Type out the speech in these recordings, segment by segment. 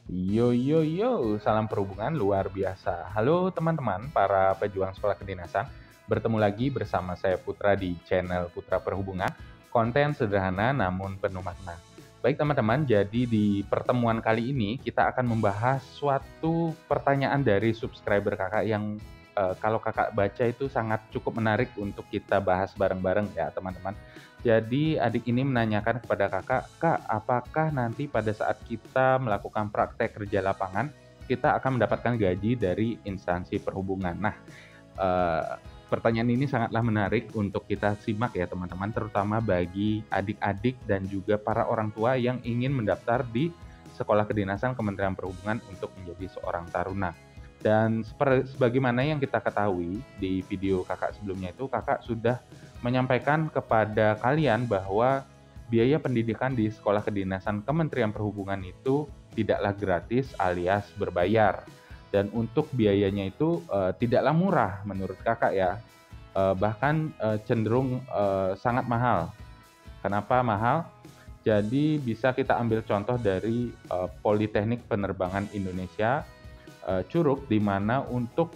Yo yo yo, salam perhubungan luar biasa. Halo teman-teman, para pejuang sekolah kedinasan. Bertemu lagi bersama saya Putra di channel Putra Perhubungan. Konten sederhana namun penuh makna. Baik teman-teman, jadi di pertemuan kali ini kita akan membahas suatu pertanyaan dari subscriber kakak yang kalau kakak baca itu sangat cukup menarik untuk kita bahas bareng-bareng ya teman-teman. Jadi adik ini menanyakan kepada kakak, "Kak, apakah nanti pada saat kita melakukan praktek kerja lapangan, kita akan mendapatkan gaji dari instansi perhubungan?" Nah, eee, pertanyaan ini sangatlah menarik untuk kita simak ya teman-teman, terutama bagi adik-adik dan juga para orang tua yang ingin mendaftar di Sekolah Kedinasan Kementerian Perhubungan untuk menjadi seorang taruna. Dan sebagaimana yang kita ketahui di video kakak sebelumnya itu, kakak sudah menyampaikan kepada kalian bahwa biaya pendidikan di Sekolah Kedinasan Kementerian Perhubungan itu tidaklah gratis alias berbayar. Dan untuk biayanya itu tidaklah murah menurut kakak ya, bahkan cenderung sangat mahal. Kenapa mahal? Jadi bisa kita ambil contoh dari Politeknik Penerbangan Indonesia, Curug, di mana untuk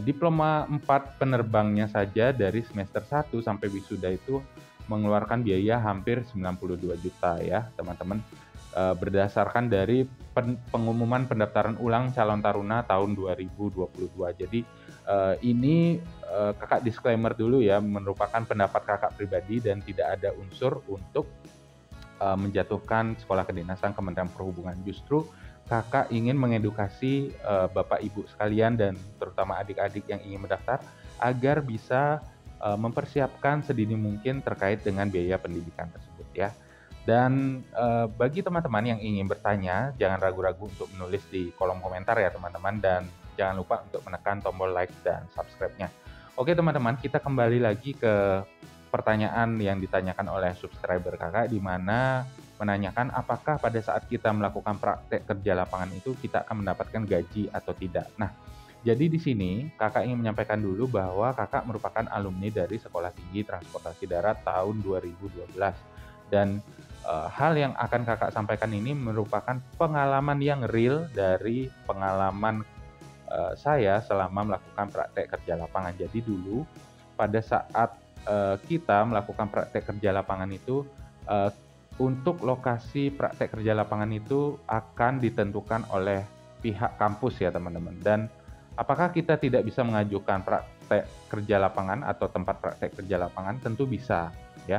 diploma 4 penerbangnya saja dari semester 1 sampai wisuda itu mengeluarkan biaya hampir 92 juta ya teman-teman, berdasarkan dari pengumuman pendaftaran ulang calon taruna tahun 2022. Jadi, ini, Kakak disclaimer dulu ya, merupakan pendapat Kakak pribadi dan tidak ada unsur untuk menjatuhkan Sekolah Kedinasan Kementerian Perhubungan. Justru Kakak ingin mengedukasi Bapak Ibu sekalian dan terutama adik-adik yang ingin mendaftar agar bisa mempersiapkan sedini mungkin terkait dengan biaya pendidikan tersebut ya. Dan bagi teman-teman yang ingin bertanya, jangan ragu-ragu untuk menulis di kolom komentar ya teman-teman, dan jangan lupa untuk menekan tombol like dan subscribe-nya. Oke teman-teman, kita kembali lagi ke pertanyaan yang ditanyakan oleh subscriber kakak, di mana menanyakan apakah pada saat kita melakukan praktek kerja lapangan itu kita akan mendapatkan gaji atau tidak. Nah, jadi di sini kakak ingin menyampaikan dulu bahwa kakak merupakan alumni dari Sekolah Tinggi Transportasi Darat tahun 2012, dan hal yang akan kakak sampaikan ini merupakan pengalaman yang real dari pengalaman saya selama melakukan praktek kerja lapangan. Jadi dulu pada saat kita melakukan praktek kerja lapangan itu, eee, untuk lokasi praktek kerja lapangan itu akan ditentukan oleh pihak kampus ya teman-teman, dan apakah kita tidak bisa mengajukan praktek kerja lapangan atau tempat praktek kerja lapangan? Tentu bisa ya,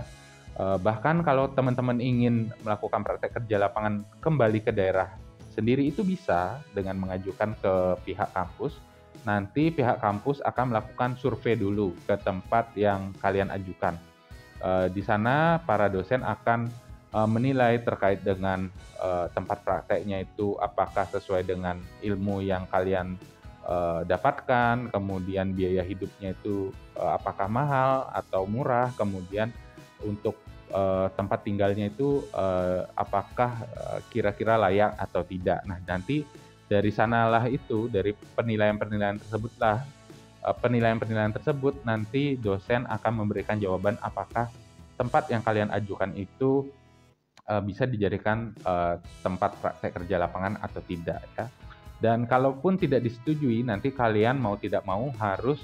bahkan kalau teman-teman ingin melakukan praktek kerja lapangan kembali ke daerah sendiri itu bisa dengan mengajukan ke pihak kampus. Nanti pihak kampus akan melakukan survei dulu ke tempat yang kalian ajukan. Di sana para dosen akan menilai terkait dengan tempat prakteknya itu apakah sesuai dengan ilmu yang kalian dapatkan, kemudian biaya hidupnya itu apakah mahal atau murah, kemudian untuk tempat tinggalnya itu apakah kira-kira layak atau tidak. Nah, nanti dari sanalah itu, dari penilaian-penilaian tersebutlah, penilaian-penilaian tersebut nanti dosen akan memberikan jawaban apakah tempat yang kalian ajukan itu bisa dijadikan tempat praktek kerja lapangan atau tidak ya. Dan kalaupun tidak disetujui, nanti kalian mau tidak mau harus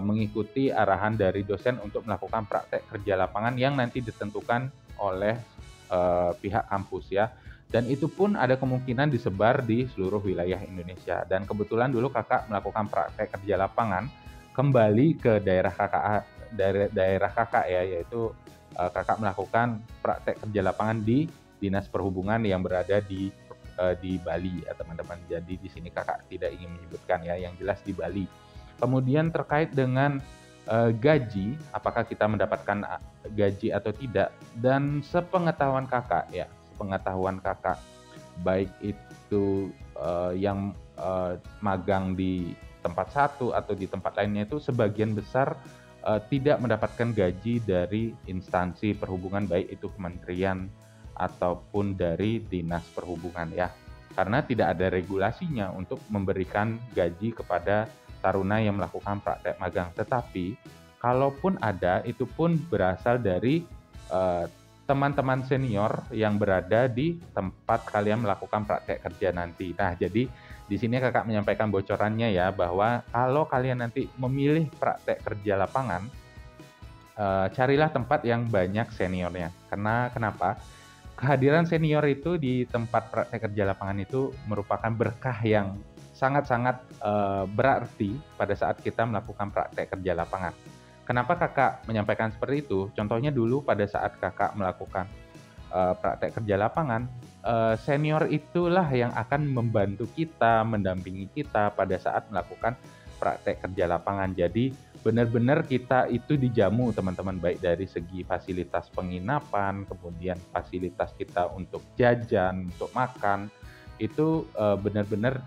mengikuti arahan dari dosen untuk melakukan praktek kerja lapangan yang nanti ditentukan oleh pihak kampus ya. Dan itu pun ada kemungkinan disebar di seluruh wilayah Indonesia. Dan kebetulan dulu kakak melakukan praktek kerja lapangan kembali ke daerah kakak, daerah kakak ya, yaitu kakak melakukan praktek kerja lapangan di Dinas Perhubungan yang berada di Bali ya teman-teman. Jadi di sini kakak tidak ingin menyebutkan ya, yang jelas di Bali. Kemudian terkait dengan gaji, apakah kita mendapatkan gaji atau tidak, dan sepengetahuan kakak ya, sepengetahuan kakak, baik itu yang magang di tempat satu atau di tempat lainnya, itu sebagian besar tidak mendapatkan gaji dari instansi perhubungan, baik itu kementerian ataupun dari dinas perhubungan ya. Karena tidak ada regulasinya untuk memberikan gaji kepada taruna yang melakukan praktek magang. Tetapi kalaupun ada, itu pun berasal dari teman-teman senior yang berada di tempat kalian melakukan praktek kerja nanti. Nah, jadi di sini kakak menyampaikan bocorannya ya, bahwa kalau kalian nanti memilih praktek kerja lapangan, carilah tempat yang banyak seniornya. Karena kenapa? Kehadiran senior itu di tempat praktek kerja lapangan itu merupakan berkah yang sangat-sangat berarti pada saat kita melakukan praktek kerja lapangan. Kenapa kakak menyampaikan seperti itu? Contohnya dulu pada saat kakak melakukan praktek kerja lapangan, senior itulah yang akan membantu kita, mendampingi kita pada saat melakukan praktek kerja lapangan. Jadi benar-benar kita itu dijamu teman-teman, baik dari segi fasilitas penginapan, kemudian fasilitas kita untuk jajan, untuk makan, itu benar-benar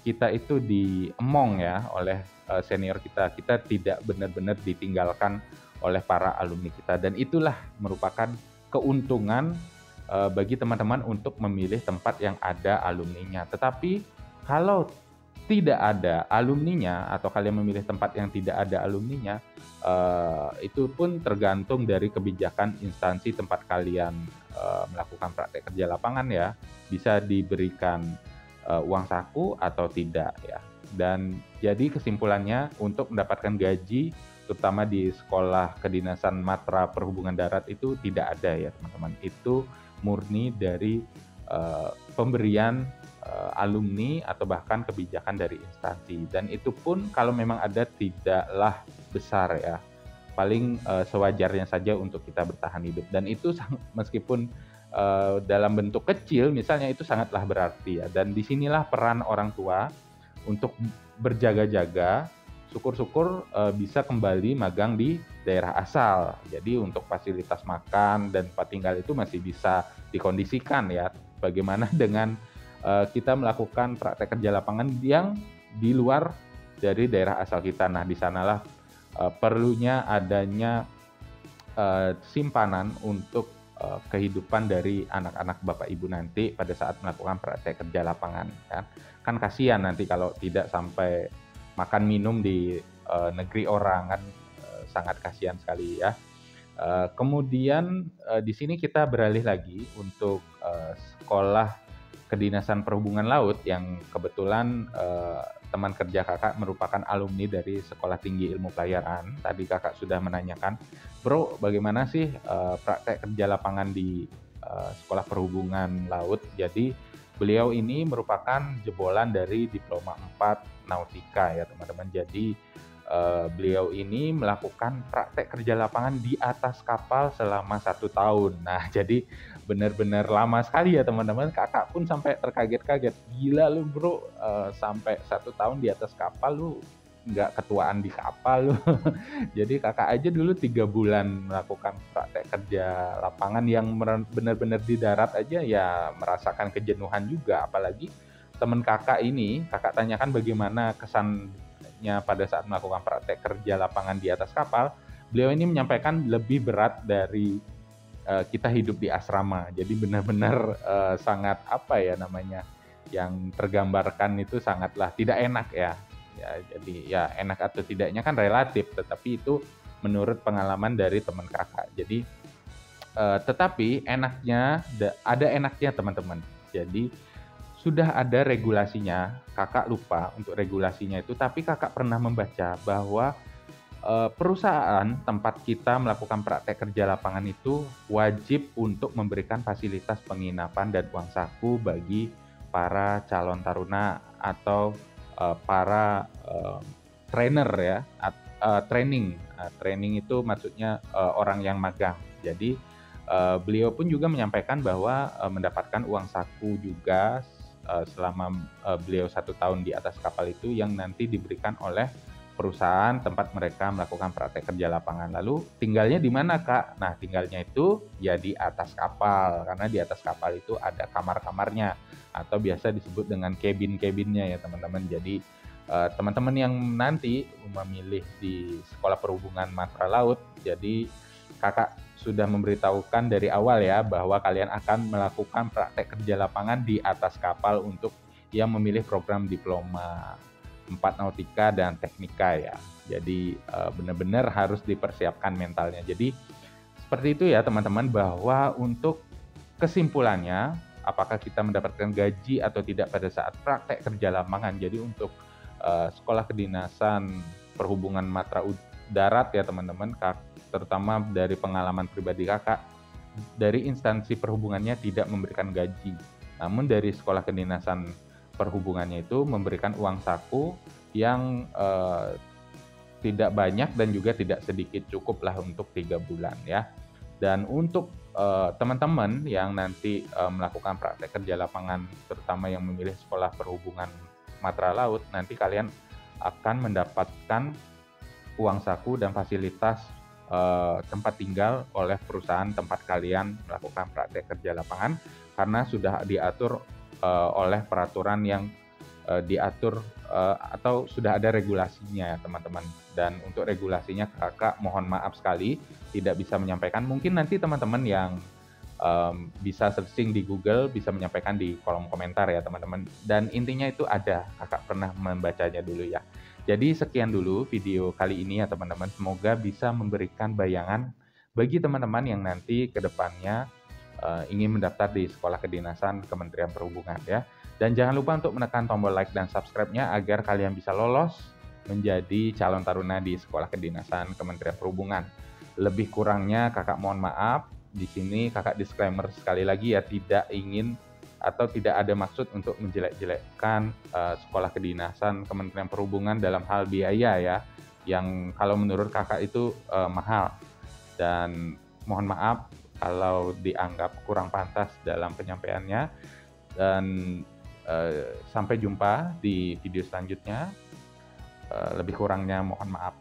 kita itu diemong ya oleh senior kita. Kita tidak benar-benar ditinggalkan oleh para alumni kita, dan itulah merupakan keuntungan bagi teman-teman untuk memilih tempat yang ada alumninya. Tetapi kalau tidak ada alumninya atau kalian memilih tempat yang tidak ada alumninya, itu pun tergantung dari kebijakan instansi tempat kalian melakukan praktek kerja lapangan ya. Bisa diberikan uang saku atau tidak ya. Dan jadi kesimpulannya, untuk mendapatkan gaji terutama di sekolah kedinasan Matra Perhubungan Darat itu tidak ada ya teman-teman. Itu murni dari pemberian alumni atau bahkan kebijakan dari instansi, dan itu pun kalau memang ada tidaklah besar ya, paling sewajarnya saja untuk kita bertahan hidup, dan itu meskipun dalam bentuk kecil misalnya itu sangatlah berarti ya. Dan disinilah peran orang tua untuk berjaga-jaga, syukur-syukur bisa kembali magang di daerah asal. Jadi untuk fasilitas makan dan tempat tinggal itu masih bisa dikondisikan ya. Bagaimana dengan kita melakukan praktek kerja lapangan yang di luar dari daerah asal kita. Nah, di sanalah perlunya adanya simpanan untuk kehidupan dari anak-anak Bapak Ibu nanti pada saat melakukan praktek kerja lapangan kan kasihan nanti kalau tidak sampai makan minum di negeri orang kan, sangat kasihan sekali ya. Kemudian di sini kita beralih lagi untuk sekolah Kedinasan Perhubungan Laut yang kebetulan teman kerja kakak merupakan alumni dari Sekolah Tinggi Ilmu Pelayaran. Tadi kakak sudah menanyakan, bro, bagaimana sih praktek kerja lapangan di Sekolah Perhubungan Laut? Jadi beliau ini merupakan jebolan dari Diploma 4 Nautika ya teman-teman. Jadi beliau ini melakukan praktek kerja lapangan di atas kapal selama 1 tahun. Nah, jadi benar-benar lama sekali ya teman-teman. Kakak pun sampai terkaget-kaget. Gila lu bro, sampai 1 tahun di atas kapal, lu nggak ketuaan di kapal lu. Jadi kakak aja dulu 3 bulan melakukan praktek kerja lapangan yang benar-benar di darat aja ya merasakan kejenuhan juga. Apalagi teman kakak ini, kakak tanyakan bagaimana kesannya pada saat melakukan praktek kerja lapangan di atas kapal. Beliau ini menyampaikan lebih berat dari kita hidup di asrama. Jadi benar-benar sangat apa ya namanya, yang tergambarkan itu sangatlah tidak enak ya. Ya, jadi ya enak atau tidaknya kan relatif, tetapi itu menurut pengalaman dari teman kakak. Jadi tetapi enaknya ada enaknya teman-teman. Jadi sudah ada regulasinya, kakak lupa untuk regulasinya itu, tapi kakak pernah membaca bahwa perusahaan tempat kita melakukan praktek kerja lapangan itu wajib untuk memberikan fasilitas penginapan dan uang saku bagi para calon taruna atau para trainer ya, training itu maksudnya orang yang magang. Jadi beliau pun juga menyampaikan bahwa mendapatkan uang saku juga selama beliau 1 tahun di atas kapal itu, yang nanti diberikan oleh perusahaan tempat mereka melakukan praktek kerja lapangan. Lalu tinggalnya di mana kak? Nah, tinggalnya itu ya di atas kapal, karena di atas kapal itu ada kamar-kamarnya atau biasa disebut dengan cabin-cabinnya ya teman-teman. Jadi teman-teman yang nanti memilih di Sekolah Perhubungan Matra Laut, jadi kakak sudah memberitahukan dari awal ya bahwa kalian akan melakukan praktek kerja lapangan di atas kapal untuk yang memilih program Diploma 4 Nautika dan Teknika ya. Jadi benar-benar harus dipersiapkan mentalnya. Jadi Seperti itu ya teman-teman, bahwa untuk kesimpulannya, apakah kita mendapatkan gaji atau tidak pada saat praktek kerja lapangan. Jadi untuk sekolah kedinasan perhubungan Matra Darat ya teman-teman, terutama dari pengalaman pribadi kakak, dari instansi perhubungannya tidak memberikan gaji. Namun dari sekolah kedinasan perhubungannya itu memberikan uang saku yang tidak banyak dan juga tidak sedikit, cukuplah untuk 3 bulan ya. Dan untuk teman-teman yang nanti melakukan praktek kerja lapangan, terutama yang memilih sekolah perhubungan Matra Laut, nanti kalian akan mendapatkan uang saku dan fasilitas tempat tinggal oleh perusahaan tempat kalian melakukan praktek kerja lapangan, karena sudah diatur oleh peraturan yang diatur atau sudah ada regulasinya ya teman-teman. Dan untuk regulasinya kakak mohon maaf sekali tidak bisa menyampaikan. Mungkin nanti teman-teman yang bisa searching di Google bisa menyampaikan di kolom komentar ya teman-teman. Dan intinya itu ada, kakak pernah membacanya dulu ya. Jadi sekian dulu video kali ini ya teman-teman. Semoga bisa memberikan bayangan bagi teman-teman yang nanti ke depannya ingin mendaftar di sekolah kedinasan Kementerian Perhubungan ya. Dan jangan lupa untuk menekan tombol like dan subscribe-nya agar kalian bisa lolos menjadi calon taruna di sekolah kedinasan Kementerian Perhubungan. Lebih kurangnya kakak mohon maaf. Di sini kakak disclaimer sekali lagi ya, tidak ingin atau tidak ada maksud untuk menjelek-jelekkan sekolah kedinasan Kementerian Perhubungan dalam hal biaya ya, yang kalau menurut kakak itu mahal. Dan mohon maaf kalau dianggap kurang pantas dalam penyampaiannya. Dan sampai jumpa di video selanjutnya. Lebih kurangnya mohon maaf.